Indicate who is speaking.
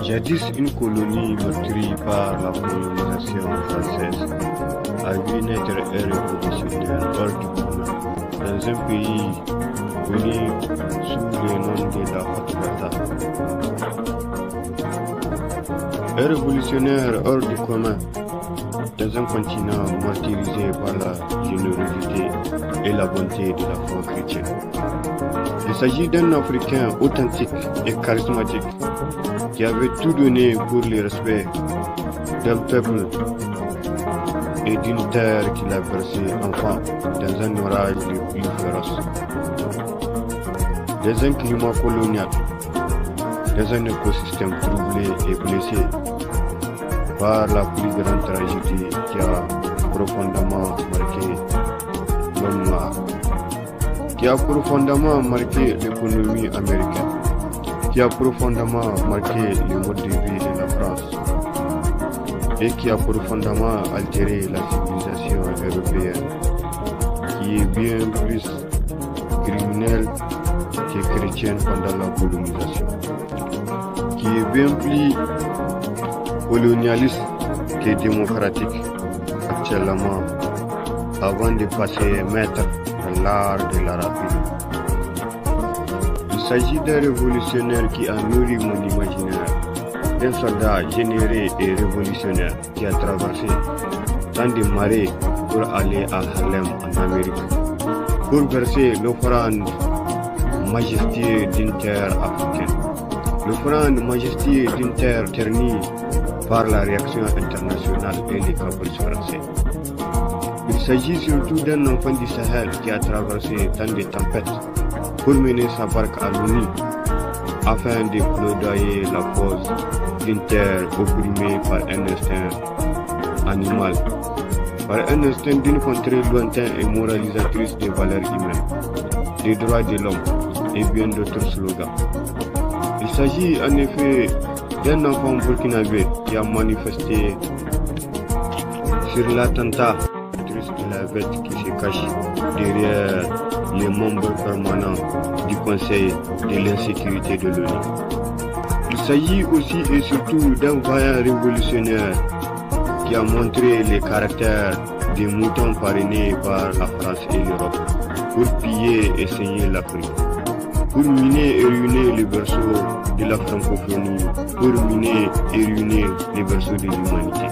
Speaker 1: Jadis une colonie meurtrie par la colonisation française a vu naître un révolutionnaire hors du commun dans un pays connu sous le nom de la Fatouata. Un révolutionnaire hors du commun dans un continent martyrisé par la générosité et la bonté de la foi chrétienne. Il s'agit d'un Africain authentique et charismatique qui avait tout donné pour le respect d'un peuple et d'une terre qu'il a versé enfant dans un orage le plus féroce, dans un climat colonial, dans un écosystème troublé et blessé par la plus grande tragédie qui a profondément marqué l'homme noir, qui a profondément marqué l'économie américaine, qui a profondément marqué le mode de vie de la France et qui a profondément altéré la civilisation européenne, qui est bien plus criminelle que chrétienne pendant la colonisation, qui est bien plus colonialiste que démocratique actuellement, avant de passer maître dans l'art de la rapine. Il s'agit d'un révolutionnaire qui a nourri mon imaginaire, d'un soldat généreux et révolutionnaire qui a traversé tant de marées pour aller à Harlem en Amérique, pour verser l'offrande majestueuse d'une terre africaine, l'offrande majestueuse d'une terre ternie par la réaction internationale et les caprices français. Il s'agit surtout d'un enfant du Sahel qui a traversé tant de tempêtes pour mener sa barque à l'ONU afin de plaidoyer la cause d'une terre opprimée par un instinct animal, par un instinct d'une contrée lointaine et moralisatrice des valeurs humaines, des droits de l'homme et bien d'autres slogans. Il s'agit en effet d'un enfant burkinabé qui a manifesté sur l'attentat de la bête qui se cache derrière les membres permanents du Conseil de l'insécurité de l'ONU. Il s'agit aussi et surtout d'un vaillant révolutionnaire qui a montré les caractères des moutons parrainés par la France et l'Europe pour piller et saigner l'Afrique, pour miner et ruiner les berceaux de la francophonie, pour miner et ruiner les berceaux de l'humanité.